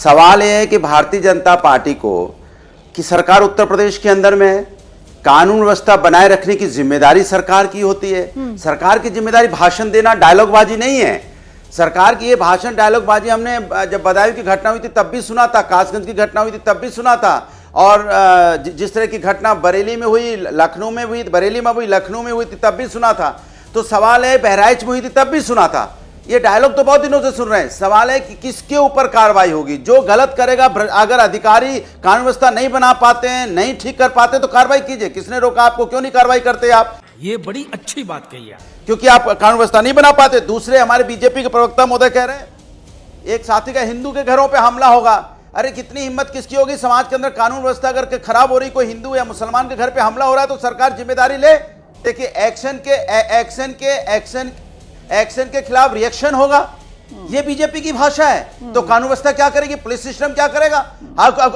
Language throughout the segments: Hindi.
सवाल यह है कि भारतीय जनता पार्टी को कि सरकार उत्तर प्रदेश के अंदर में है, कानून व्यवस्था बनाए रखने की जिम्मेदारी सरकार की होती है। सरकार की जिम्मेदारी भाषण देना, डायलॉगबाजी नहीं है। सरकार की ये भाषण डायलॉगबाजी हमने जब बदायूं की घटना हुई थी तब भी सुना था, कासगंज की घटना हुई थी तब भी सुना था, और जिस तरह की घटना बरेली में हुई, लखनऊ में हुई, बरेली में हुई, लखनऊ में हुई थी तब भी सुना था। तो सवाल है बहराइच में हुई थी तब भी सुना था। ये डायलॉग तो बहुत दिनों से सुन रहे हैं। सवाल है कि किसके ऊपर कार्रवाई होगी। जो गलत करेगा, अगर अधिकारी कानून व्यवस्था नहीं बना पाते हैं, नहीं ठीक कर पाते तो कार्रवाई कीजिए। किसने रोका आपको? क्यों नहीं कार्रवाई करते आप? ये बड़ी अच्छी बात कही है, क्योंकि आप कानून व्यवस्था नहीं बना पाते। दूसरे हमारे बीजेपी के प्रवक्ता महोदय कह रहे हैं एक साथी का हिंदू के घरों पे हमला होगा। अरे कितनी हिम्मत किसकी होगी? समाज के अंदर कानून व्यवस्था अगर खराब हो रही, कोई हिंदू या मुसलमान के घर पे हमला हो रहा है तो सरकार जिम्मेदारी ले। देखिए एक्शन के खिलाफ रिएक्शन होगा, ये बीजेपी की भाषा है। तो कानून व्यवस्था क्या करेगी? पुलिस सिस्टम क्या करेगा?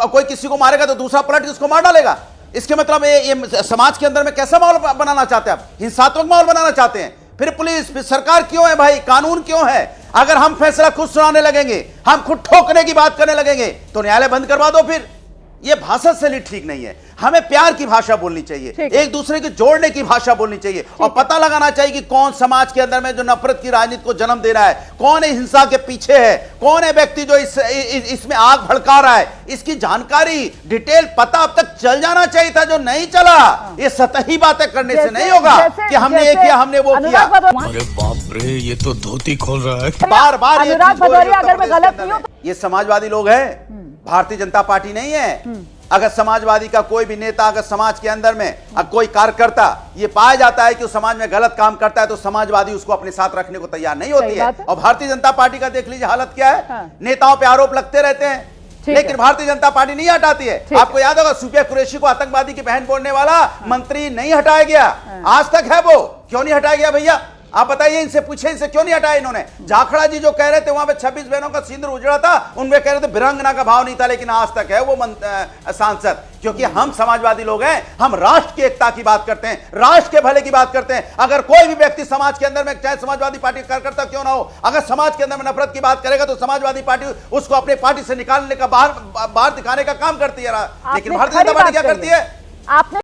कोई किसी को मारेगा तो दूसरा पलट के उसको मार डालेगा। इसके मतलब ये समाज के अंदर में कैसा माहौल बनाना चाहते हैं आप? हिंसात्मक माहौल बनाना चाहते हैं। फिर पुलिस, फिर सरकार क्यों है भाई? कानून क्यों है? अगर हम फैसला खुद सुनाने लगेंगे, हम खुद ठोकने की बात करने लगेंगे तो न्यायालय बंद करवा दो। फिर ये भाषा शैली ठीक नहीं है। हमें प्यार की भाषा बोलनी चाहिए, एक दूसरे को जोड़ने की भाषा बोलनी चाहिए, और पता लगाना चाहिए कि कौन समाज के अंदर में जो नफरत की राजनीति को जन्म दे रहा है, कौन है हिंसा के पीछे है, कौन है व्यक्ति जो इसमें आग भड़का रहा है। इसकी जानकारी, डिटेल पता अब तक चल जाना चाहिए था, जो नहीं चला। ये सतही बातें करने से नहीं होगा कि हमने ये किया, हमने वो किया। अरे बाप रे, ये तो धोती खोल रहा है। बार बार अगर मैं गलत नहीं हूं तो ये समाजवादी लोग हैं, भारतीय जनता पार्टी नहीं है। अगर समाजवादी का कोई भी नेता, अगर समाज के अंदर में कोई कार्यकर्ता ये पाया जाता है कि उस समाज में गलत काम करता है तो समाजवादी उसको अपने साथ रखने को तैयार नहीं होती है। और भारतीय जनता पार्टी का देख लीजिए हालत क्या है। हाँ। नेताओं पे आरोप लगते रहते हैं, लेकिन भारतीय जनता पार्टी नहीं हटाती है। आपको याद होगा सूफिया कुरैशी को आतंकवादी की बहन बोलने वाला मंत्री नहीं हटाया गया, आज तक है वो। क्यों नहीं हटाया गया भैया? आप बताइए, इनसे पूछे, इनसे क्यों नहीं हटाया इन्होंने? जाखड़ा जी जो कह रहे थे वहां पे 26 बहनों का सिंदूर उजड़ा था, उनमें कह रहे थे वीरांगना का भाव नहीं था, लेकिन आज तक है वो सांसद। क्योंकि हम समाजवादी लोग हैं, हम राष्ट्र की एकता की बात करते हैं, राष्ट्र के भले की बात करते हैं। अगर कोई भी व्यक्ति समाज के अंदर में, चाहे समाजवादी पार्टी का कार्यकर्ता क्यों ना हो, अगर समाज के अंदर में नफरत की बात करेगा तो समाजवादी पार्टी उसको अपने पार्टी से निकालने का, बाहर दिखाने का काम करती है। लेकिन भारतीय जनता पार्टी क्या करती है? आपने